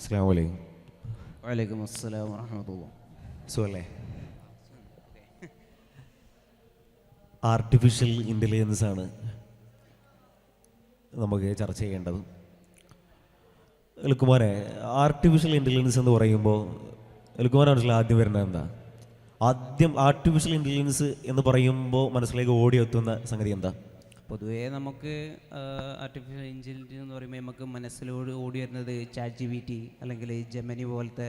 അസ്സലാമു അലൈക്കും. വലൈക്കും അസ്സലാം വറഹ്മത്തുള്ളാഹി. സുഖല്ലേ? ആർട്ടിഫിഷ്യൽ ഇൻ്റലിജൻസ് ആണ് നമുക്ക് ചർച്ച ചെയ്യേണ്ടത്. ലുക്കുമാരെ, ആർട്ടിഫിഷ്യൽ ഇൻ്റലിജൻസ് എന്ന് പറയുമ്പോൾ ലുക്കുമാരെ മനസ്സിലായി ആദ്യം വരുന്നത് എന്താ? ആദ്യം ആർട്ടിഫിഷ്യൽ ഇൻ്റലിജൻസ് എന്ന് പറയുമ്പോൾ മനസ്സിലേക്ക് ഓടിയെത്തുന്ന സംഗതി എന്താ? പൊതുവേ നമുക്ക് ആർട്ടിഫിഷ്യൽ ഇൻ്റലിജൻസ് എന്ന് പറയുമ്പോൾ നമുക്ക് മനസ്സിലോട് ഓടി വരുന്നത് ചാറ്റ് GPT അല്ലെങ്കിൽ ജെമിനി പോലത്തെ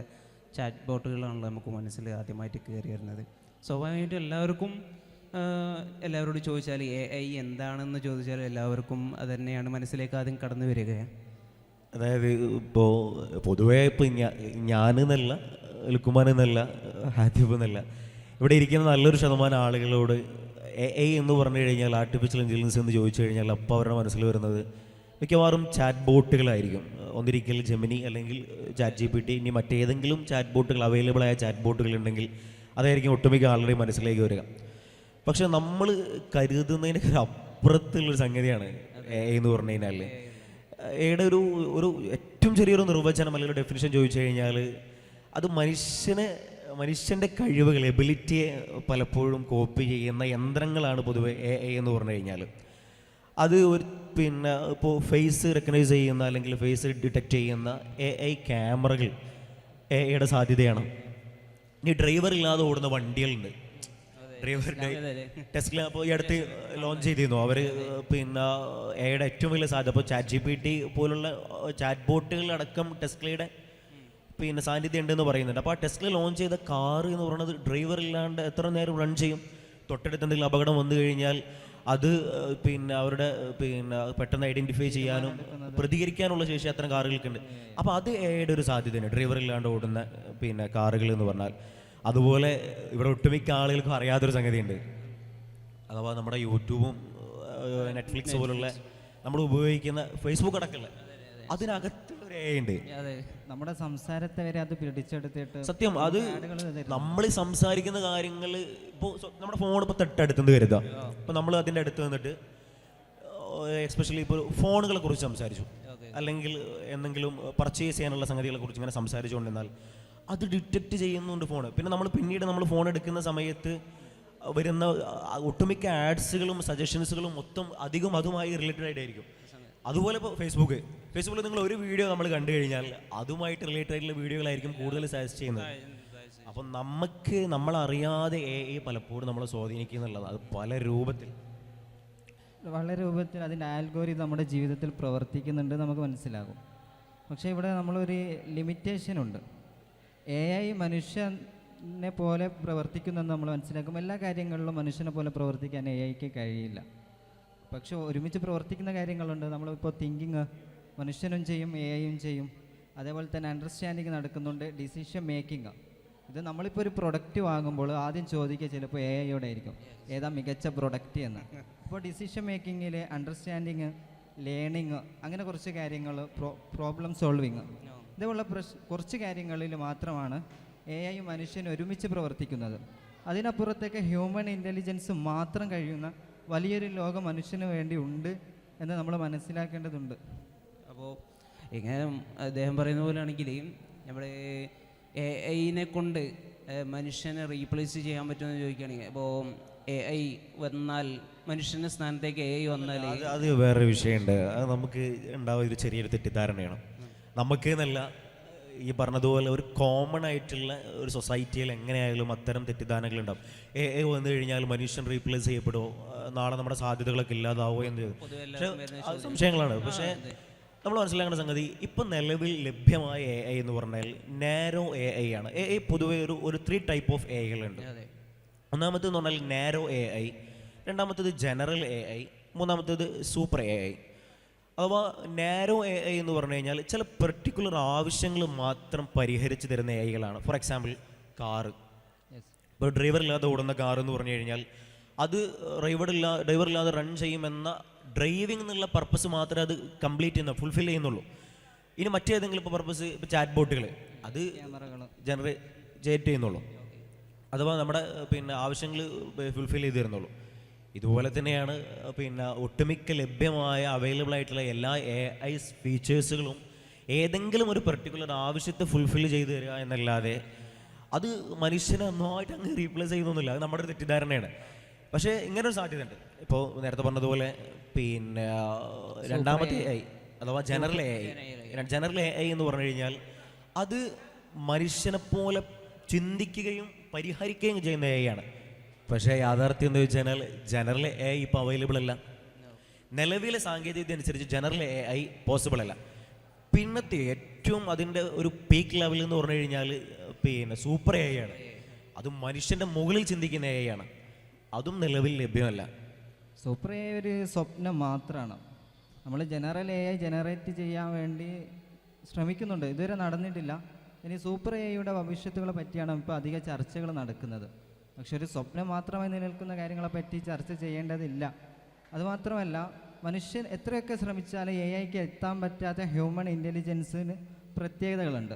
ചാറ്റ് ബോട്ടുകളാണല്ലോ നമുക്ക് മനസ്സിൽ ആദ്യമായിട്ട് കയറി വരുന്നത്. സ്വാഭാവികമായിട്ടും എല്ലാവരോടും ചോദിച്ചാൽ AI എന്താണെന്ന് ചോദിച്ചാൽ എല്ലാവർക്കും അത് തന്നെയാണ് മനസ്സിലേക്ക് ആദ്യം കടന്നു വരിക. അതായത് ഇപ്പോൾ പൊതുവേ ഇപ്പോൾ ഞാനെന്നല്ല, ലുക്കുമാൻ എന്നല്ല, ഹാത്തിഫ് എന്നല്ല, ഇവിടെ ഇരിക്കുന്ന നല്ലൊരു ശതമാനം ആളുകളോട് AI എന്ന് പറഞ്ഞു കഴിഞ്ഞാൽ, ആർട്ടിഫിഷ്യൽ ഇൻ്റലിജൻസ് എന്ന് ചോദിച്ചു കഴിഞ്ഞാൽ അപ്പോൾ അവരുടെ മനസ്സിൽ വരുന്നത് മിക്കവാറും ചാറ്റ് ബോട്ടുകളായിരിക്കും. ഒന്നിരിക്കൽ ജെമിനി അല്ലെങ്കിൽ ചാറ്റ് GPT, ഇനി മറ്റേതെങ്കിലും ചാറ്റ് ബോട്ടുകൾ, അവൈലബിൾ ആയ ചാറ്റ് ബോട്ടുകൾ ഉണ്ടെങ്കിൽ അതായിരിക്കും ഒട്ടുമിക്ക ആളുടെയും മനസ്സിലേക്ക് വരിക. പക്ഷെ നമ്മൾ കരുതുന്നതിനൊക്കെ അപ്പുറത്തുള്ളൊരു സംഗതിയാണ് AI എന്ന് പറഞ്ഞു കഴിഞ്ഞാൽ. എയുടെ ഒരു ഏറ്റവും ചെറിയൊരു നിർവചനം അല്ലെങ്കിൽ ഡെഫിനിഷൻ ചോദിച്ചു കഴിഞ്ഞാൽ അത് മനുഷ്യൻ്റെ കഴിവുകൾ, എബിലിറ്റിയെ പലപ്പോഴും കോപ്പി ചെയ്യുന്ന യന്ത്രങ്ങളാണ് പൊതുവെ AI എന്ന് പറഞ്ഞു കഴിഞ്ഞാൽ. അത് ഇപ്പോൾ ഫേസ് റെക്കഗ്നൈസ് ചെയ്യുന്ന അല്ലെങ്കിൽ ഫേസ് ഡിറ്റക്റ്റ് ചെയ്യുന്ന AI ക്യാമറകൾ AIയുടെ സാധ്യതയാണ്. ഇനി ഡ്രൈവർ ഇല്ലാതെ ഓടുന്ന വണ്ടികളുണ്ട്. ഡ്രൈവറിൻ്റെ ടെസ്ല ഇപ്പോൾ ഈ അടുത്ത് ലോഞ്ച് ചെയ്തിരുന്നു അവർ. AIയുടെ ഏറ്റവും വലിയ സാധ്യത ഇപ്പോൾ ചാറ്റ് GPT പോലുള്ള ചാറ്റ് ബോട്ടുകളടക്കം ടെസ്ലയുടെ സാന്നിധ്യം ഉണ്ടെന്ന് പറയുന്നുണ്ട്. അപ്പോൾ ആ ടെസ്ല ലോഞ്ച് ചെയ്ത കാർ എന്ന് പറയുന്നത് ഡ്രൈവർ ഇല്ലാണ്ട് എത്ര നേരം റൺ ചെയ്യും? തൊട്ടടുത്ത് എന്തെങ്കിലും അപകടം വന്നു കഴിഞ്ഞാൽ അത് അവരുടെ പെട്ടെന്ന് ഐഡൻറ്റിഫൈ ചെയ്യാനും പ്രതികരിക്കാനുള്ള ശേഷി അത്തരം കാറുകൾക്കുണ്ട്. അപ്പോൾ അത് AIയുടെ ഒരു സാധ്യതയാണ്, ഡ്രൈവർ ഇല്ലാണ്ട് ഓടുന്ന കാറുകൾ എന്ന് പറഞ്ഞാൽ. അതുപോലെ ഇവിടെ ഒട്ടുമിക്ക ആളുകൾക്കും അറിയാത്തൊരു സംഗതിയുണ്ട്. അഥവാ നമ്മുടെ യൂട്യൂബും നെറ്റ്ഫ്ലിക്സ് പോലുള്ള നമ്മൾ ഉപയോഗിക്കുന്ന ഫേസ്ബുക്ക് അടക്കമുള്ള അതിനകത്ത് ഒരു AI ഉണ്ട്. നമ്മുടെ സംസാരത്തെ വരെ അത് പിടിച്ചെടുത്തിട്ട് സത്യം. അത് നമ്മൾ സംസാരിക്കുന്ന കാര്യങ്ങൾ ഇപ്പോൾ നമ്മുടെ ഫോൺ ഇപ്പോൾ തൊട്ടടുത്തുനിന്ന് കരുതുക. ഇപ്പോൾ നമ്മൾ അതിൻ്റെ അടുത്ത് വന്നിട്ട് എസ്പെഷ്യലി ഇപ്പോൾ ഫോണുകളെ കുറിച്ച് സംസാരിച്ചു, അല്ലെങ്കിൽ എന്തെങ്കിലും പർച്ചേസ് ചെയ്യാനുള്ള സംഗതികളെ കുറിച്ച് ഇങ്ങനെ സംസാരിച്ചുകൊണ്ടിരുന്നാൽ അത് ഡിറ്റക്റ്റ് ചെയ്യുന്നുണ്ട് ഫോൺ. പിന്നെ പിന്നീട് നമ്മൾ ഫോൺ എടുക്കുന്ന സമയത്ത് വരുന്ന ഒട്ടുമിക്ക ആഡ്സുകളും സജഷൻസുകളും മൊത്തം അധികം അതുമായി റിലേറ്റഡ് ആയിട്ടായിരിക്കും. അതുപോലെ ഇപ്പോൾ ഫേസ്ബുക്കിൽ നിങ്ങൾ ഒരു വീഡിയോ നമ്മൾ കണ്ടു കഴിഞ്ഞാൽ അതുമായിട്ട് റിലേറ്റഡ് ആയിട്ടുള്ള വീഡിയോകളായിരിക്കും കൂടുതൽ സജസ്റ്റ് ചെയ്യുന്നത്. അപ്പം നമ്മളറിയാതെ AI പലപ്പോഴും നമ്മളെ സ്വാധീനിക്കുന്നുള്ളത് അത് പല രൂപത്തിൽ അതിൻ്റെ ആൽഗോരിതം നമ്മുടെ ജീവിതത്തിൽ പ്രവർത്തിക്കുന്നുണ്ട് നമുക്ക് മനസ്സിലാകും. പക്ഷേ ഇവിടെ നമ്മളൊരു ലിമിറ്റേഷൻ ഉണ്ട്. AI മനുഷ്യനെ പോലെ പ്രവർത്തിക്കുന്നെന്ന് നമ്മൾ മനസ്സിലാക്കും. എല്ലാ കാര്യങ്ങളിലും മനുഷ്യനെ പോലെ പ്രവർത്തിക്കാൻ AIക്ക് കഴിയില്ല. പക്ഷെ ഒരുമിച്ച് പ്രവർത്തിക്കുന്ന കാര്യങ്ങളുണ്ട്. നമ്മളിപ്പോൾ തിങ്കിങ് മനുഷ്യനും ചെയ്യും, AIയും ചെയ്യും. അതേപോലെ തന്നെ അണ്ടർസ്റ്റാൻഡിങ് നടക്കുന്നുണ്ട്, ഡിസിഷൻ മേക്കിങ്. ഇത് നമ്മളിപ്പോൾ ഒരു പ്രൊഡക്റ്റ് വാങ്ങുമ്പോൾ ആദ്യം ചോദിക്കുക ചിലപ്പോൾ AIയോടായിരിക്കും ഏതാ മികച്ച പ്രൊഡക്റ്റ് എന്ന്. അപ്പോൾ ഡിസിഷൻ മേക്കിങ്ങിൽ അണ്ടർസ്റ്റാൻഡിങ്, ലേണിങ്, അങ്ങനെ കുറച്ച് കാര്യങ്ങൾ, പ്രോബ്ലം സോൾവിങ്, ഇതുപോലുള്ള കുറച്ച് കാര്യങ്ങളിൽ മാത്രമാണ് AI മനുഷ്യൻ ഒരുമിച്ച് പ്രവർത്തിക്കുന്നത്. അതിനപ്പുറത്തേക്ക് ഹ്യൂമൻ ഇൻ്റലിജൻസ് മാത്രം കഴിയുന്ന വലിയൊരു ലോകം മനുഷ്യന് വേണ്ടി ഉണ്ട് എന്ന് നമ്മൾ മനസ്സിലാക്കേണ്ടതുണ്ട്. അപ്പോൾ ഇങ്ങനെ അദ്ദേഹം പറയുന്ന പോലെ ആണെങ്കിൽ നമ്മുടെ AIനെ കൊണ്ട് മനുഷ്യനെ റീപ്ലേസ് ചെയ്യാൻ പറ്റുമെന്ന് ചോദിക്കുകയാണെങ്കിൽ, ഇപ്പോൾ AI വന്നാൽ മനുഷ്യൻ്റെ സ്ഥാനത്തേക്ക് AI വന്നാൽ അത് വേറൊരു വിഷയമുണ്ട്. അത് നമുക്ക് ഉണ്ടാവുന്ന ഒരു ചെറിയൊരു തെറ്റിദ്ധാരണയാണ്. നമുക്ക് എന്നല്ല, ഈ പറഞ്ഞതുപോലെ ഒരു കോമൺ ആയിട്ടുള്ള ഒരു സൊസൈറ്റിയിൽ എങ്ങനെയായാലും അത്തരം തെറ്റിദ്ധാരണകളുണ്ടാവും. AI വന്നു കഴിഞ്ഞാൽ മനുഷ്യൻ റീപ്ലേസ് ചെയ്യപ്പെടുമോ, നാളെ നമ്മുടെ സാധ്യതകളൊക്കെ ഇല്ലാതാവോ എന്ന് സംശയങ്ങളാണ്. പക്ഷേ നമ്മൾ മനസ്സിലാക്കേണ്ട സംഗതി ഇപ്പം നിലവിൽ ലഭ്യമായ AI എന്ന് പറഞ്ഞാൽ നാരോ AI ആണ്. AI പൊതുവെ ഒരു 3 ടൈപ്പ് ഓഫ് AIകളുണ്ട്. ഒന്നാമത്തേന്ന് പറഞ്ഞാൽ നാരോ AI, രണ്ടാമത്തേത് ജനറൽ AI, മൂന്നാമത്തേത് സൂപ്പർ AI. അഥവാ നാരോ AI എന്ന് പറഞ്ഞു കഴിഞ്ഞാൽ ചില പെർട്ടിക്കുലർ ആവശ്യങ്ങൾ മാത്രം പരിഹരിച്ച് തരുന്ന AIകളാണ്. For example car. ഇപ്പോൾ ഡ്രൈവർ ഇല്ലാതെ ഓടുന്ന കാർ എന്ന് പറഞ്ഞു കഴിഞ്ഞാൽ അത് ഡ്രൈവർ ഇല്ലാതെ റൺ ചെയ്യുമെന്ന ഡ്രൈവിംഗ് എന്നുള്ള പർപ്പസ് മാത്രമേ അത് ഫുൾഫിൽ ചെയ്യുന്നുള്ളൂ. ഇനി മറ്റേതെങ്കിലും ഇപ്പോൾ പർപ്പസ്, ഇപ്പോൾ ചാറ്റ് ബോട്ടുകൾ അത് ജനറേറ്റ് ചെയ്യുന്നുള്ളൂ. അഥവാ നമ്മുടെ ആവശ്യങ്ങൾ ഫുൾഫിൽ ചെയ്ത് തരുന്നുള്ളൂ. ഇതുപോലെ തന്നെയാണ് ഒട്ടുമിക്ക ലഭ്യമായ അവൈലബിൾ ആയിട്ടുള്ള എല്ലാ AI ഫീച്ചേഴ്സുകളും ഏതെങ്കിലും ഒരു പെർട്ടിക്കുലർ ആവശ്യത്തെ ഫുൾഫിൽ ചെയ്തു തരിക എന്നല്ലാതെ അത് മനുഷ്യനെ നന്നായിട്ട് അങ്ങ് റീപ്ലേസ് ചെയ്യുന്നൊന്നുമില്ല. അത് നമ്മുടെ ഒരു തെറ്റിദ്ധാരണയാണ്. പക്ഷേ ഇങ്ങനെ ഒരു സാധ്യതയുണ്ട്. ഇപ്പോൾ നേരത്തെ പറഞ്ഞതുപോലെ പിന്നെ രണ്ടാമത്തെ AI അഥവാ ജനറൽ AI എന്ന് പറഞ്ഞു കഴിഞ്ഞാൽ അത് മനുഷ്യനെ പോലെ ചിന്തിക്കുകയും പരിഹരിക്കുകയും ചെയ്യുന്ന AI ആണ്. പക്ഷേ യാഥാർത്ഥ്യം എന്ന് വെച്ച് കഴിഞ്ഞാൽ ജനറൽ AI ഇപ്പോൾ അവൈലബിൾ അല്ല. നിലവിലെ സാങ്കേതികത അനുസരിച്ച് ജനറൽ AI പോസിബിൾ അല്ല. പിന്നത്തെ ഏറ്റവും അതിൻ്റെ ഒരു പീക്ക് ലെവൽ എന്ന് പറഞ്ഞു കഴിഞ്ഞാൽ പിന്നെ സൂപ്പർ AI ആണ്. അതും മനുഷ്യൻ്റെ മുകളിൽ ചിന്തിക്കുന്ന AI ആണ്. അതും നിലവിൽ ലഭ്യമല്ല. സൂപ്പർ AI ഒരു സ്വപ്നം മാത്രമാണ്. നമ്മൾ ജനറൽ AI ജനറേറ്റ് ചെയ്യാൻ വേണ്ടി ശ്രമിക്കുന്നുണ്ട്, ഇതുവരെ നടന്നിട്ടില്ല. ഇനി സൂപ്പർ AIയുടെ ഭവിഷ്യത്തുകളെ പറ്റിയാണ് ഇപ്പോൾ അധിക ചർച്ചകൾ നടക്കുന്നത്. പക്ഷെ ഒരു സ്വപ്നം മാത്രമായി നിലനിൽക്കുന്ന കാര്യങ്ങളെ പറ്റി ചർച്ച ചെയ്യേണ്ടതില്ല. അതുമാത്രമല്ല, മനുഷ്യൻ എത്രയൊക്കെ ശ്രമിച്ചാലും AIക്ക് എത്താൻ പറ്റാത്ത ഹ്യൂമൻ ഇൻ്റലിജൻസിന് പ്രത്യേകതകളുണ്ട്.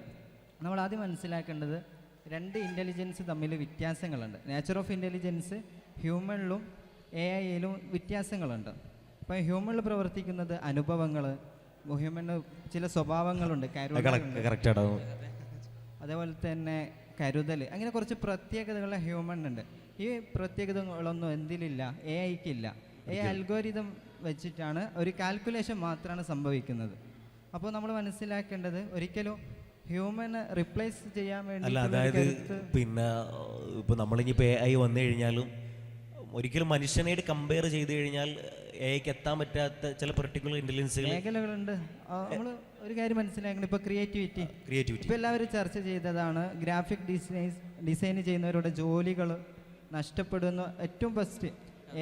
നമ്മൾ ആദ്യം മനസ്സിലാക്കേണ്ടത് രണ്ട് ഇൻ്റലിജൻസ് തമ്മിൽ വ്യത്യാസങ്ങളുണ്ട്. നേച്ചർ ഓഫ് ഇൻ്റലിജൻസ് ഹ്യൂമണിലും AIയിലും വ്യത്യാസങ്ങളുണ്ട്. അപ്പോൾ ഹ്യൂമണിൽ പ്രവർത്തിക്കുന്നത് അനുഭവങ്ങൾ, ഹ്യൂമന് ചില സ്വഭാവങ്ങളുണ്ട്, അതേപോലെ തന്നെ കരുതൽ, അങ്ങനെ കുറച്ച് പ്രത്യേകതകളുടെ ഹ്യൂമനുണ്ട്. ഈ പ്രത്യേകതകളൊന്നും എന്തിലില്ല, AIക്കില്ല. AI അൽഗോരിതം വെച്ചിട്ടാണ് ഒരു കാൽക്കുലേഷൻ മാത്രമാണ് സംഭവിക്കുന്നത്. അപ്പോൾ നമ്മൾ മനസ്സിലാക്കേണ്ടത് ഒരിക്കലും ഹ്യൂമനെ റിപ്ലേസ് ചെയ്യാൻ വേണ്ടി അല്ല. അതായത് പിന്നെ ഇപ്പോൾ നമ്മളിപ്പോൾ AI വന്നു കഴിഞ്ഞാലും ഒരിക്കലും മനുഷ്യനായിട്ട് കമ്പയർ ചെയ്ത് കഴിഞ്ഞാൽ AIക്ക് എത്താൻ പറ്റാത്ത ചില പെർട്ടിക്കുലർ ഇൻ്റലിജൻസുകൾ മേഖലകളുണ്ട്. നമ്മൾ ഒരു കാര്യം മനസ്സിലാക്കണം, ഇപ്പോൾ ക്രിയേറ്റിവിറ്റി ഇപ്പോൾ എല്ലാവരും ചർച്ച ചെയ്തതാണ്. ഗ്രാഫിക് ഡിസൈൻ ചെയ്യുന്നവരുടെ ജോലികൾ നഷ്ടപ്പെടുന്ന ഏറ്റവും ഫസ്റ്റ്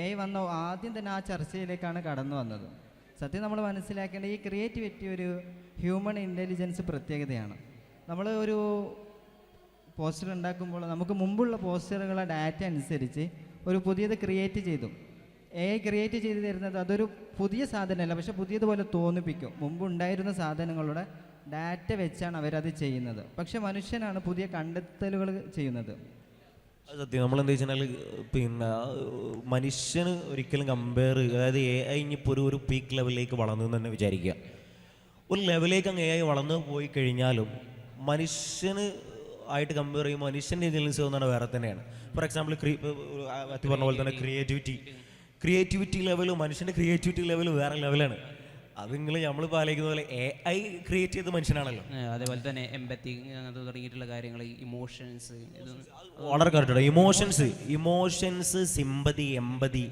AI വന്ന ആദ്യം തന്നെ ആ ചർച്ചയിലേക്കാണ് കടന്നു വന്നത്. സത്യം നമ്മൾ മനസ്സിലാക്കേണ്ട ഈ ക്രിയേറ്റിവിറ്റി ഒരു ഹ്യൂമൻ ഇൻ്റലിജൻസ് പ്രത്യേകതയാണ്. നമ്മൾ ഒരു പോസ്റ്റർ ഉണ്ടാക്കുമ്പോൾ നമുക്ക് മുമ്പുള്ള പോസ്റ്ററുകളുടെ ഡാറ്റ അനുസരിച്ച് ഒരു പുതിയത് ക്രിയേറ്റ് ചെയ്തു. AI ക്രിയേറ്റ് ചെയ്ത് തരുന്നത് അതൊരു പുതിയ സാധനമല്ല, പക്ഷെ പുതിയതുപോലെ തോന്നിപ്പിക്കും. മുമ്പ് ഉണ്ടായിരുന്ന സാധനങ്ങളുടെ ഡാറ്റ വെച്ചാണ് അവരത് ചെയ്യുന്നത്. പക്ഷെ മനുഷ്യനാണ് പുതിയ കണ്ടെത്തലുകൾ ചെയ്യുന്നത്. സത്യം. നമ്മളെന്താ വെച്ചാൽ പിന്നെ മനുഷ്യന് ഒരിക്കലും കമ്പയർ, അതായത് AI ഇനിയിപ്പോൾ ഒരു പീക്ക് ലെവലിലേക്ക് വളർന്നു തന്നെ വിചാരിക്കുക. ഒരു ലെവലിലേക്ക് അങ്ങ് AI വളർന്നു പോയി കഴിഞ്ഞാലും മനുഷ്യന് ആയിട്ട് കമ്പയർ ചെയ്യുമ്പോൾ മനുഷ്യൻ്റെ ഇൻ്റലിജൻസ് തോന്നുന്നത് വേറെ തന്നെയാണ്. ഫോർ എക്സാമ്പിൾ പറഞ്ഞ പോലെ തന്നെ ക്രിയേറ്റിവിറ്റി ലെവൽ, മനുഷ്യൻ്റെ ക്രിയേറ്റിവിറ്റി ലെവൽ വേറെ ലെവലാണ്. അത് നമ്മളിപ്പോൾ ആലോചിക്കുന്ന പോലെ AI ക്രിയേറ്റ് ചെയ്ത മനുഷ്യനാണല്ലോ. അതേപോലെ തന്നെ എംപത്തി അത് തുടങ്ങിയിട്ടുള്ള കാര്യങ്ങൾ, ഇമോഷൻസ്, വളരെ കറക്റ്റാണ്. ഇമോഷൻസ്, സിമ്പതി, എമ്പതി,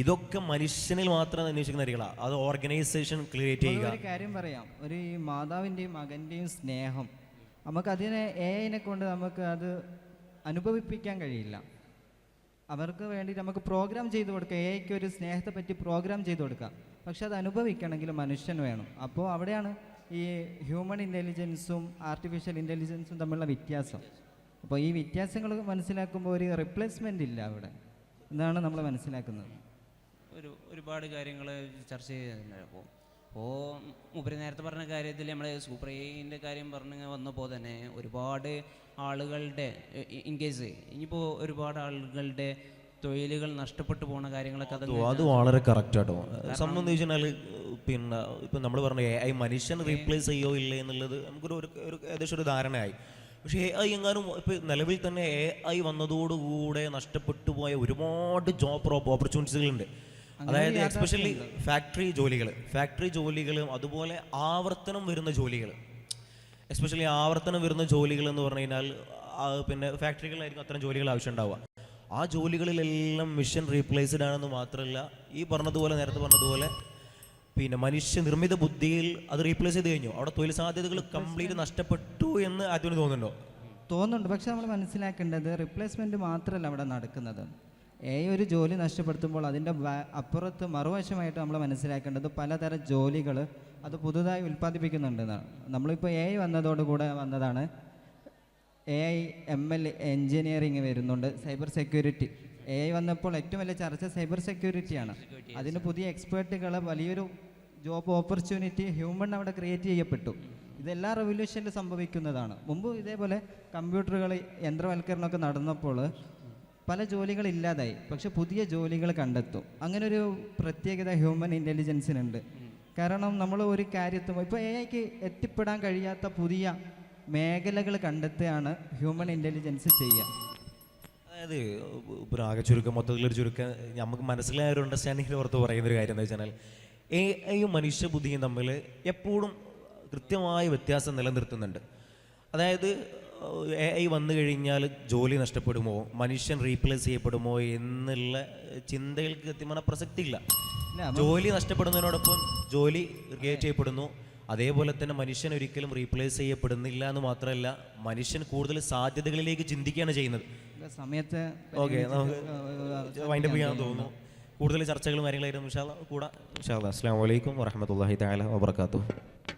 ഇതൊക്കെ മനുഷ്യനിൽ മാത്രം അന്വേഷിക്കുന്ന കാര്യങ്ങളാണ്. അത് ഓർഗനൈസേഷൻ ക്രിയേറ്റ് ചെയ്യുക. ഒരു കാര്യം പറയാം, ഒരു മാതാവിൻ്റെയും മകൻ്റെയും സ്നേഹം നമുക്കതിനെ AIനെ കൊണ്ട് നമുക്ക് അത് അനുഭവിപ്പിക്കാൻ കഴിയില്ല. അവർക്ക് വേണ്ടി നമുക്ക് പ്രോഗ്രാം ചെയ്ത് കൊടുക്കാം. AIക്ക് ഒരു സ്നേഹത്തെ പറ്റി പ്രോഗ്രാം ചെയ്ത് കൊടുക്കാം. പക്ഷെ അത് അനുഭവിക്കണമെങ്കിൽ മനുഷ്യൻ വേണം. അപ്പോൾ അവിടെയാണ് ഈ ഹ്യൂമൻ ഇൻ്റലിജൻസും ആർട്ടിഫിഷ്യൽ ഇൻ്റലിജൻസും തമ്മിലുള്ള വ്യത്യാസം. അപ്പോൾ ഈ വ്യത്യാസങ്ങൾ മനസ്സിലാക്കുമ്പോൾ ഒരു റിപ്ലേസ്മെൻ്റ് ഇല്ല അവിടെ എന്നാണ് നമ്മൾ മനസ്സിലാക്കുന്നത്. ഒരുപാട് കാര്യങ്ങൾ ചർച്ച ചെയ്തിട്ടുണ്ട്. അപ്പോൾ മൂപ്പര് നേരത്തെ പറഞ്ഞ കാര്യത്തിൽ നമ്മൾ സൂപ്പർ AIൻ്റെ കാര്യം പറഞ്ഞ് വന്നപ്പോൾ തന്നെ ഒരുപാട് ആളുകളുടെ ഇൻ കേസ് ഇനിയിപ്പോൾ ഒരുപാട് ആളുകളുടെ തൊഴിലുകൾ നഷ്ടപ്പെട്ടു പോകുന്ന കാര്യങ്ങളൊക്കെ അത് വളരെ കറക്റ്റാട്ടോ. സംബന്ധിച്ച് കഴിഞ്ഞാൽ പിന്നെ ഇപ്പം നമ്മൾ പറഞ്ഞ AI മനുഷ്യനെ റീപ്ലേസ് ചെയ്യോ ഇല്ലേ എന്നുള്ളത് നമുക്കൊരു ഏകദേശം ഒരു ധാരണയായി. പക്ഷേ AI എങ്ങാനും ഇപ്പോൾ നിലവിൽ തന്നെ AI വന്നതോടുകൂടെ നഷ്ടപ്പെട്ടു പോയ ഒരുപാട് ജോബ് ഓപ്പർച്യൂണിറ്റീസുകളുണ്ട്. അതായത് എസ്പെഷ്യലി ഫാക്ടറി ജോലികളും അതുപോലെ ആവർത്തനം വരുന്ന ജോലികൾ, എസ്പെഷ്യലി ആവർത്തനം വരുന്ന ജോലികൾ എന്ന് പറഞ്ഞു കഴിഞ്ഞാൽ പിന്നെ ഫാക്ടറികളിലായിരിക്കും അത്തരം ജോലികൾ ആവശ്യം ഉണ്ടാവുക. ആ ജോലികളിലെല്ലാം മിഷൻ റീപ്ലേസ്ഡ് ആണെന്ന് മാത്രമല്ല, ഈ പറഞ്ഞതുപോലെ നേരത്തെ പറഞ്ഞതുപോലെ പിന്നെ മനുഷ്യ നിർമ്മിത ബുദ്ധിയിൽ അത് റീപ്ലേസ് ചെയ്ത് കഴിഞ്ഞു. അവിടെ തൊഴിൽ സാധ്യതകൾ കംപ്ലീറ്റ് നഷ്ടപ്പെട്ടു എന്ന് ആദ്യം തോന്നുന്നുണ്ട്. പക്ഷെ നമ്മൾ മനസ്സിലാക്കേണ്ടത് റിപ്ലേസ്മെൻറ്റ് മാത്രമല്ല അവിടെ നടക്കുന്നത്. ഒരു ജോലി നഷ്ടപ്പെടുത്തുമ്പോൾ അതിൻ്റെ അപ്പുറത്ത് മറുവശമായിട്ട് നമ്മൾ മനസ്സിലാക്കേണ്ടത് പലതരം ജോലികൾ അത് പുതുതായി ഉൽപ്പാദിപ്പിക്കുന്നുണ്ടെന്നാണ്. നമ്മളിപ്പോൾ വന്നതോടുകൂടെ വന്നതാണ്. ML എൻജിനീയറിങ് വരുന്നുണ്ട്, സൈബർ സെക്യൂരിറ്റി. വന്നപ്പോൾ ഏറ്റവും വലിയ ചർച്ച സൈബർ സെക്യൂരിറ്റിയാണ്. അതിന് പുതിയ എക്സ്പേർട്ടുകൾ, വലിയൊരു ജോബ് ഓപ്പർച്യൂണിറ്റി ഹ്യൂമൺ അവിടെ ക്രിയേറ്റ് ചെയ്യപ്പെട്ടു. ഇതെല്ലാം റെവല്യൂഷനിൽ സംഭവിക്കുന്നതാണ്. മുമ്പ് ഇതേപോലെ കമ്പ്യൂട്ടറുകൾ യന്ത്രവൽക്കരണമൊക്കെ നടന്നപ്പോൾ പല ജോലികൾ ഇല്ലാതായി, പക്ഷെ പുതിയ ജോലികൾ കണ്ടെത്തും. അങ്ങനെ ഒരു പ്രത്യേകത ഹ്യൂമൻ ഇൻ്റലിജൻസിനുണ്ട്. കാരണം നമ്മൾ ഒരു കാര്യത്തും ഇപ്പോൾ എ ഐക്ക് എത്തിപ്പെടാൻ കഴിയാത്ത പുതിയ മേഖലകൾ കണ്ടെത്തുകയാണ് ഹ്യൂമൻ ഇൻ്റലിജൻസ് ചെയ്യുക. അതായത് ഇപ്പോൾ ആകെ ചുരുക്കം, മൊത്തത്തിലൊരു ചുരുക്കം നമുക്ക് മനസ്സിലായ ഒരു അണ്ടർസ്റ്റാൻഡിങ്ങിൽ ഓർത്ത് പറയുന്നൊരു കാര്യം എന്താ വെച്ചാൽ എ ഐയും മനുഷ്യബുദ്ധിയും തമ്മിൽ എപ്പോഴും കൃത്യമായ വ്യത്യാസം നിലനിർത്തുന്നുണ്ട്. അതായത് എ ഐ വന്നു കഴിഞ്ഞാൽ ജോലി നഷ്ടപ്പെടുമോ, മനുഷ്യൻ റീപ്ലേസ് ചെയ്യപ്പെടുമോ എന്നുള്ള ചിന്തകൾക്ക് കൃത്യമായ പ്രസക്തിയില്ല. ജോലി നഷ്ടപ്പെടുന്നതിനോടൊപ്പം ജോലി ക്രിയേറ്റ് ചെയ്യപ്പെടുന്നു. അതേപോലെ തന്നെ മനുഷ്യൻ ഒരിക്കലും റീപ്ലേസ് ചെയ്യപ്പെടുന്നില്ല എന്ന് മാത്രമല്ല, മനുഷ്യൻ കൂടുതൽ സാധ്യതകളിലേക്ക് ചിന്തിക്കുകയാണ് ചെയ്യുന്നത്. സമയത്ത് ഓക്കെ, നമുക്ക് വൈൻഡപ്പ് ചെയ്യാൻ തോന്നുന്നു. കൂടുതൽ ചർച്ചകളും കാര്യങ്ങളായിരുന്നു ഇൻഷാ അല്ലാഹ് കൂടാ. ഇൻഷാ അല്ലാഹ്. അസ്സലാമു അലൈക്കും വറഹ്മത്തുള്ളാഹി തആല വബറകാതുഹു.